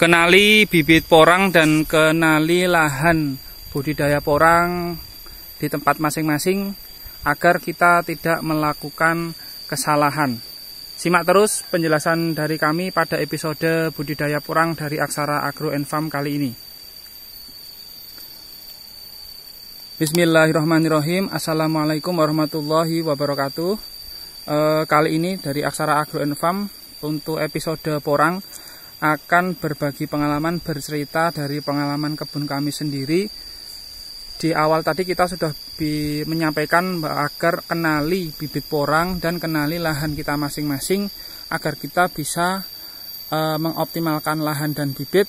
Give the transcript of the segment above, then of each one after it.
Kenali bibit porang dan kenali lahan budidaya porang di tempat masing-masing agar kita tidak melakukan kesalahan. Simak terus penjelasan dari kami pada episode budidaya porang dari Aksara Agro & Farm kali ini. Bismillahirrahmanirrahim. Assalamualaikum warahmatullahi wabarakatuh. Kali ini dari Aksara Agro & Farm untuk episode porang akan berbagi pengalaman, bercerita dari pengalaman kebun kami sendiri. Di awal tadi kita sudah menyampaikan agar kenali bibit porang dan kenali lahan kita masing-masing agar kita bisa mengoptimalkan lahan dan bibit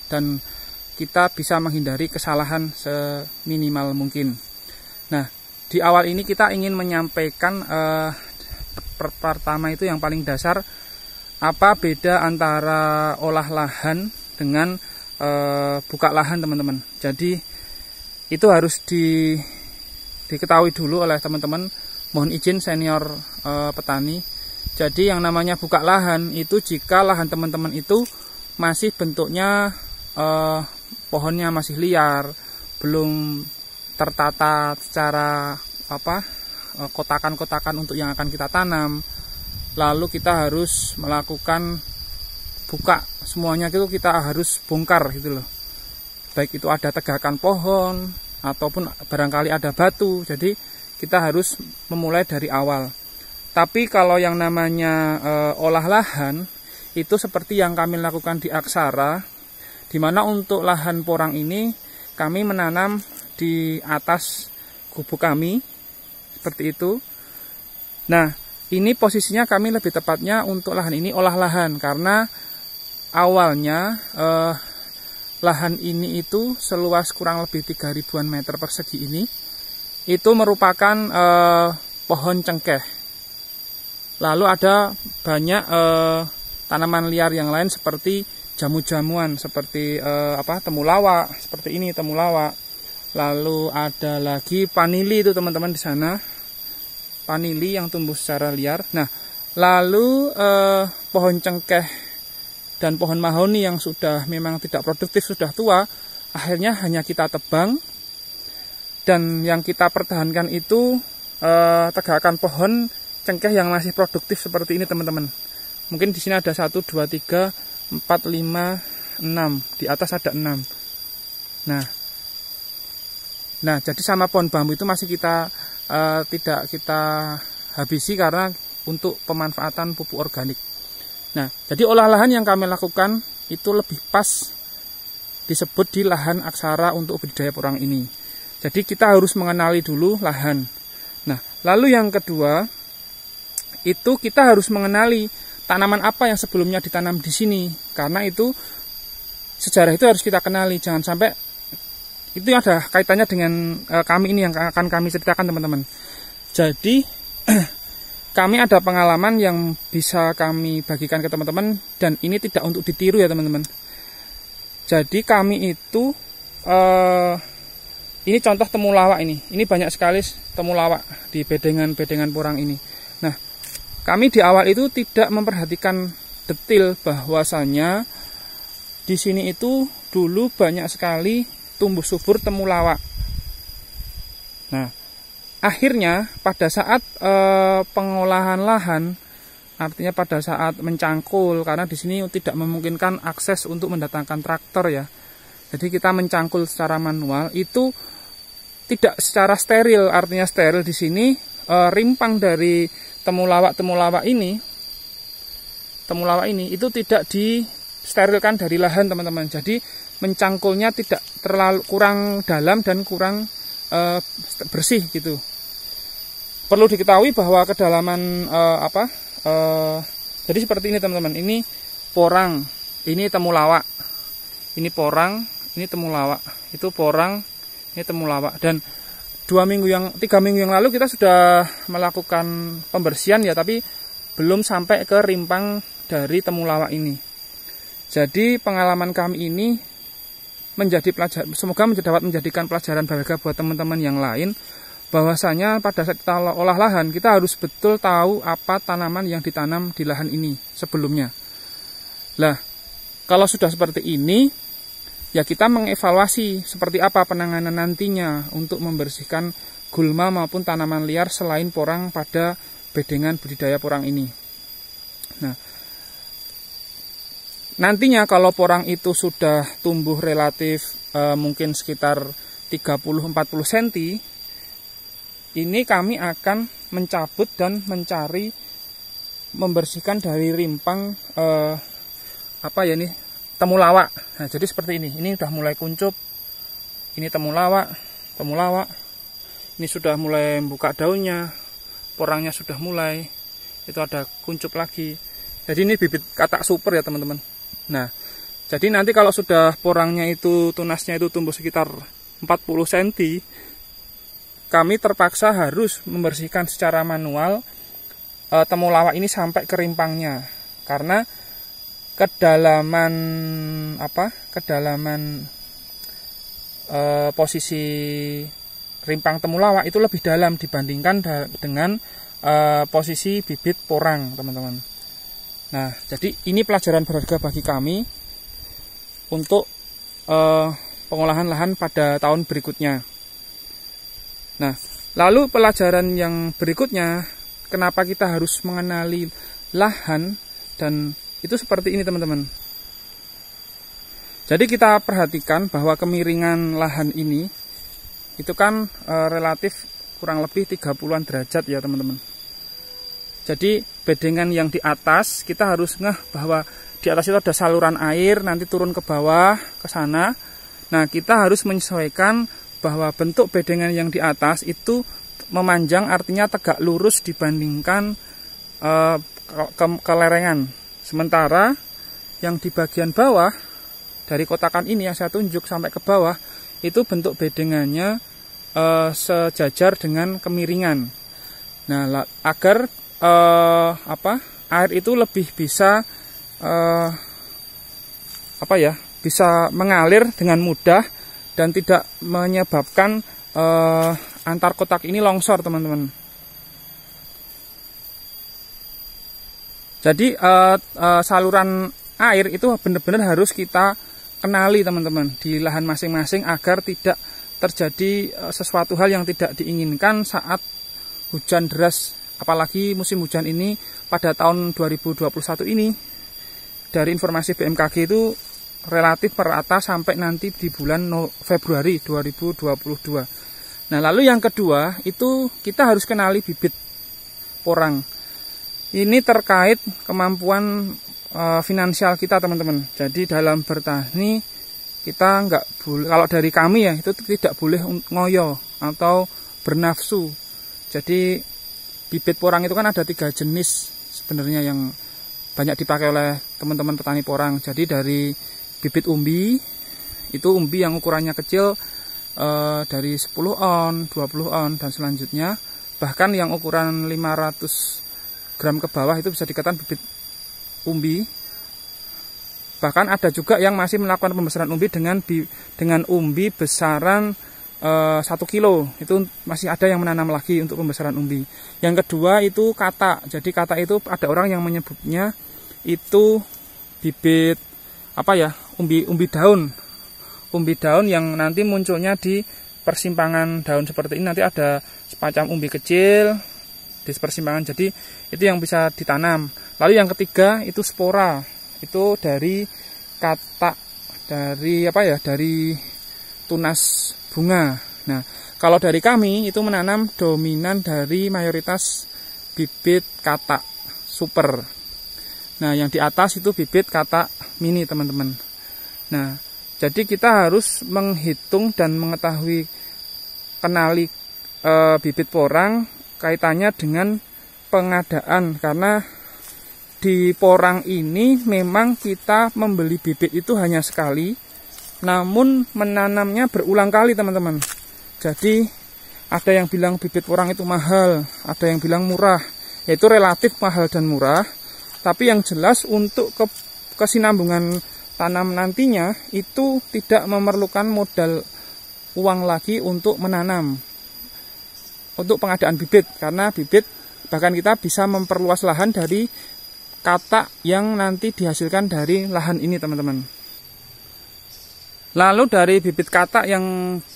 dan kita bisa menghindari kesalahan seminimal mungkin. Nah, di awal ini kita ingin menyampaikan pertama itu yang paling dasar, apa beda antara olah lahan dengan buka lahan, teman-teman. Jadi itu harus diketahui dulu oleh teman-teman. Mohon izin senior petani. Jadi yang namanya buka lahan itu jika lahan teman-teman itu masih bentuknya pohonnya masih liar, belum tertata secara kotakan-kotakan untuk yang akan kita tanam. Lalu kita harus melakukan buka semuanya, itu kita harus bongkar gitu loh. Baik itu ada tegakan pohon ataupun barangkali ada batu. Jadi kita harus memulai dari awal. Tapi kalau yang namanya olah lahan itu seperti yang kami lakukan di Aksara, di mana untuk lahan porang ini kami menanam di atas gubuk kami seperti itu. Nah, ini posisinya kami lebih tepatnya untuk lahan ini olah lahan karena awalnya lahan ini itu seluas kurang lebih 3.000-an meter persegi ini itu merupakan pohon cengkeh. Lalu ada banyak tanaman liar yang lain seperti jamu-jamuan, seperti temulawak, seperti ini temulawak. Lalu ada lagi vanili itu teman-teman di sana, vanili yang tumbuh secara liar. Nah, lalu pohon cengkeh dan pohon mahoni yang sudah memang tidak produktif, sudah tua, akhirnya hanya kita tebang. Dan yang kita pertahankan itu tegakan pohon cengkeh yang masih produktif seperti ini, teman-teman. Mungkin di sini ada 1, 2, 3, 4, 5, 6. Di atas ada 6. Nah, jadi sama pohon bambu itu masih kita tidak kita habisi karena untuk pemanfaatan pupuk organik. Nah, jadi olah lahan yang kami lakukan itu lebih pas disebut di lahan Aksara untuk budidaya porang ini. Jadi kita harus mengenali dulu lahan. Nah, lalu yang kedua itu kita harus mengenali tanaman apa yang sebelumnya ditanam di sini. Karena itu sejarah itu harus kita kenali. Jangan sampai itu ada kaitannya dengan kami ini yang akan kami ceritakan, teman-teman. Jadi kami ada pengalaman yang bisa kami bagikan ke teman-teman dan ini tidak untuk ditiru ya, teman-teman. Jadi kami itu ini contoh temulawak ini. Ini banyak sekali temulawak di bedengan-bedengan porang ini. Nah, kami di awal itu tidak memperhatikan detail bahwasanya di sini itu dulu banyak sekali tumbuh subur temulawak. Nah, akhirnya pada saat pengolahan lahan, artinya pada saat mencangkul, karena di sini tidak memungkinkan akses untuk mendatangkan traktor ya. Jadi kita mencangkul secara manual itu tidak secara steril, artinya steril di sini rimpang dari temulawak ini itu tidak disterilkan dari lahan, teman-teman. Jadi mencangkulnya tidak terlalu kurang dalam dan kurang bersih gitu. Perlu diketahui bahwa kedalaman jadi seperti ini, teman-teman. Ini porang, ini temulawak. Ini porang, ini temulawak. Itu porang, ini temulawak. Dan 3 minggu yang lalu kita sudah melakukan pembersihan ya, tapi belum sampai ke rimpang dari temulawak ini. Jadi pengalaman kami ini semoga dapat menjadikan pelajaran berharga buat teman-teman yang lain, bahwasanya pada saat kita olah lahan kita harus betul tahu apa tanaman yang ditanam di lahan ini sebelumnya. Lah, kalau sudah seperti ini, ya kita mengevaluasi seperti apa penanganan nantinya untuk membersihkan gulma maupun tanaman liar selain porang pada bedengan budidaya porang ini. Nah, nantinya kalau porang itu sudah tumbuh relatif mungkin sekitar 30-40 cm, ini kami akan mencabut dan mencari membersihkan dari rimpang temulawak. Nah, jadi seperti ini udah mulai kuncup. Ini temulawak. Ini sudah mulai buka daunnya, porangnya sudah mulai. Itu ada kuncup lagi. Jadi ini bibit katak super ya teman-teman. Nah, jadi nanti kalau sudah porangnya itu tunasnya itu tumbuh sekitar 40 cm, kami terpaksa harus membersihkan secara manual temulawak ini sampai ke rimpangnya, karena kedalaman posisi rimpang temulawak itu lebih dalam dibandingkan dengan posisi bibit porang, teman-teman. Nah, jadi ini pelajaran berharga bagi kami untuk pengolahan lahan pada tahun berikutnya. Nah, lalu pelajaran yang berikutnya, kenapa kita harus mengenali lahan, dan itu seperti ini teman-teman. Jadi kita perhatikan bahwa kemiringan lahan ini itu kan relatif kurang lebih 30-an derajat ya teman-teman. Jadi bedengan yang di atas kita harus ngeh bahwa di atas itu ada saluran air, nanti turun ke bawah ke sana. Nah, kita harus menyesuaikan bahwa bentuk bedengan yang di atas itu memanjang, artinya tegak lurus dibandingkan kelerengan. Sementara yang di bagian bawah dari kotakan ini yang saya tunjuk sampai ke bawah itu bentuk bedengannya sejajar dengan kemiringan. Nah, agar air itu lebih bisa bisa mengalir dengan mudah dan tidak menyebabkan antar kotak ini longsor, teman-teman. Jadi saluran air itu benar-benar harus kita kenali, teman-teman, di lahan masing-masing agar tidak terjadi sesuatu hal yang tidak diinginkan saat hujan deras, apalagi musim hujan ini pada tahun 2021 ini. Dari informasi BMKG itu relatif merata sampai nanti di bulan Februari 2022. Nah, lalu yang kedua itu kita harus kenali bibit porang. Ini terkait kemampuan finansial kita, teman-teman. Jadi dalam bertani kita nggak boleh, kalau dari kami ya, itu tidak boleh ngoyo atau bernafsu. Jadi bibit porang itu kan ada 3 jenis sebenarnya yang banyak dipakai oleh teman-teman petani porang. Jadi dari bibit umbi, itu umbi yang ukurannya kecil dari 10 on, 20 on, dan selanjutnya. Bahkan yang ukuran 500 gram ke bawah itu bisa dikatakan bibit umbi. Bahkan ada juga yang masih melakukan pembesaran umbi dengan umbi besaran 1 kilo. Itu masih ada yang menanam lagi untuk pembesaran umbi. Yang kedua itu katak. Jadi katak itu ada orang yang menyebutnya itu bibit umbi daun. Umbi daun yang nanti munculnya di persimpangan daun seperti ini, nanti ada semacam umbi kecil di persimpangan. Jadi itu yang bisa ditanam. Lalu yang ketiga itu spora. Itu dari katak, dari tunas bunga. Nah, kalau dari kami itu menanam dominan dari mayoritas bibit katak super. Nah, yang di atas itu bibit katak mini, teman-teman. Nah, jadi kita harus menghitung dan mengetahui, kenali bibit porang kaitannya dengan pengadaan, karena di porang ini memang kita membeli bibit itu hanya sekali, namun menanamnya berulang kali, teman-teman. Jadi ada yang bilang bibit porang itu mahal, ada yang bilang murah. Yaitu relatif mahal dan murah. Tapi yang jelas untuk kesinambungan tanam nantinya itu tidak memerlukan modal uang lagi untuk menanam, untuk pengadaan bibit. Karena bibit bahkan kita bisa memperluas lahan dari katak yang nanti dihasilkan dari lahan ini teman-teman. Lalu dari bibit katak yang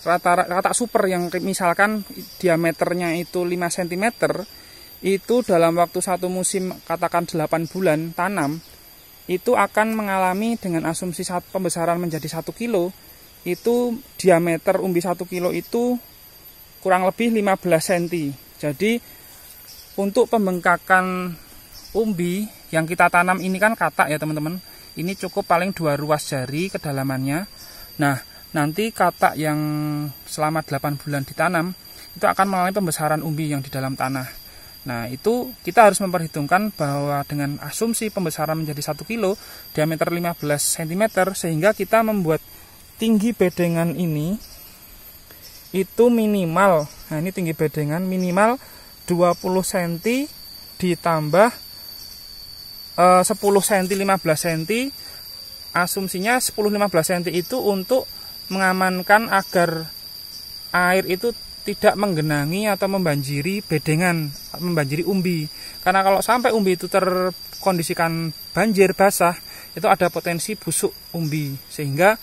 katak super yang misalkan diameternya itu 5 cm, itu dalam waktu satu musim katakan 8 bulan tanam, itu akan mengalami dengan asumsi pembesaran menjadi 1 kilo, itu diameter umbi 1 kilo itu kurang lebih 15 cm. Jadi untuk pembengkakan umbi yang kita tanam ini kan katak ya teman-teman, ini cukup paling 2 ruas jari kedalamannya. Nah nanti katak yang selama 8 bulan ditanam itu akan mengalami pembesaran umbi yang di dalam tanah. Nah itu kita harus memperhitungkan bahwa dengan asumsi pembesaran menjadi 1 kilo diameter 15 cm, sehingga kita membuat tinggi bedengan ini itu minimal, nah ini tinggi bedengan minimal 20 cm ditambah 10 cm 15 cm. Asumsinya 10-15 cm itu untuk mengamankan agar air itu tidak menggenangi atau membanjiri bedengan, membanjiri umbi. Karena kalau sampai umbi itu terkondisikan banjir basah, itu ada potensi busuk umbi. Sehingga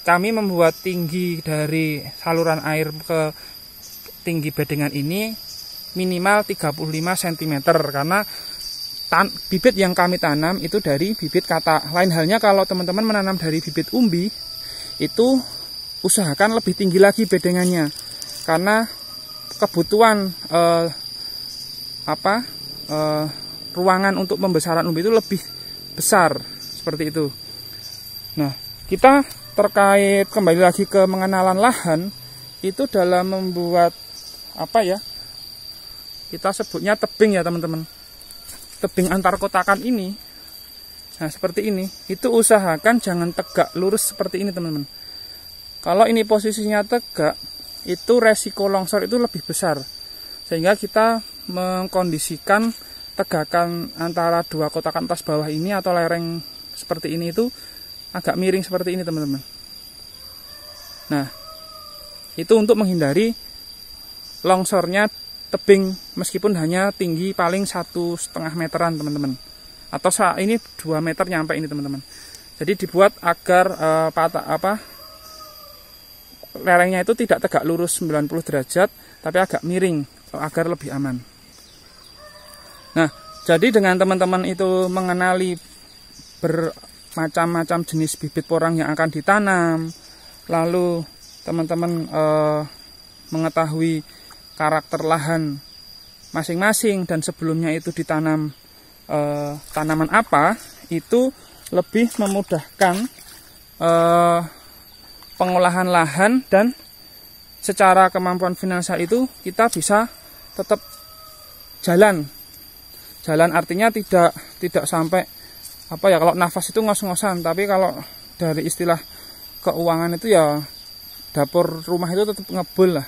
kami membuat tinggi dari saluran air ke tinggi bedengan ini minimal 35 cm, karena bibit yang kami tanam itu dari bibit katak. Lain halnya kalau teman-teman menanam dari bibit umbi, itu usahakan lebih tinggi lagi bedengannya, karena kebutuhan ruangan untuk pembesaran umbi itu lebih besar seperti itu. Nah, kita terkait kembali lagi ke pengenalan lahan itu dalam membuat kita sebutnya tebing ya teman-teman. Tebing antar kotakan ini, nah seperti ini, itu usahakan jangan tegak lurus seperti ini teman-teman. Kalau ini posisinya tegak, itu resiko longsor itu lebih besar, sehingga kita mengkondisikan tegakan antara dua kotakan atas bawah ini atau lereng seperti ini itu agak miring seperti ini teman-teman. Nah itu untuk menghindari longsornya tebing, meskipun hanya tinggi paling 1,5 meteran teman-teman, atau ini 2 meter nyampe ini teman-teman. Jadi dibuat agar lerengnya itu tidak tegak lurus 90 derajat, tapi agak miring agar lebih aman. Nah jadi dengan teman-teman itu mengenali bermacam-macam jenis bibit porang yang akan ditanam, lalu teman-teman mengetahui karakter lahan masing-masing dan sebelumnya itu ditanam tanaman apa, itu lebih memudahkan pengolahan lahan, dan secara kemampuan finansial itu kita bisa tetap jalan artinya tidak sampai kalau nafas itu ngos-ngosan, tapi kalau dari istilah keuangan itu ya dapur rumah itu tetap ngebul lah.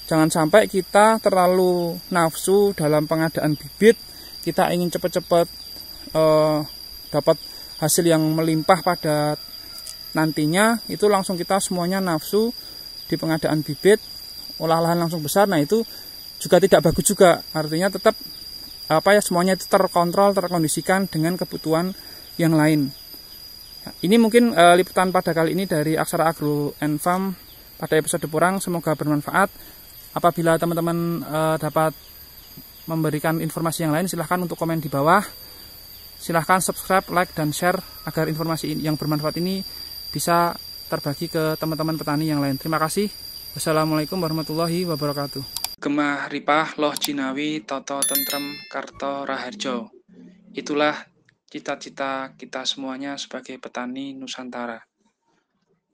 Jangan sampai kita terlalu nafsu dalam pengadaan bibit, kita ingin cepat-cepat dapat hasil yang melimpah pada nantinya, itu langsung kita semuanya nafsu di pengadaan bibit, olah lahan langsung besar. Nah itu juga tidak bagus juga, artinya tetap semuanya itu terkontrol, terkondisikan dengan kebutuhan yang lain. Ini mungkin liputan pada kali ini dari Aksara Agro and Farm pada episode porang, semoga bermanfaat. Apabila teman-teman dapat memberikan informasi yang lain, silahkan untuk komen di bawah. Silahkan subscribe, like, dan share agar informasi yang bermanfaat ini bisa terbagi ke teman-teman petani yang lain. Terima kasih. Wassalamualaikum warahmatullahi wabarakatuh. Gemah ripah loh jinawi toto tentrem karto raharjo. Itulah cita-cita kita semuanya sebagai petani Nusantara.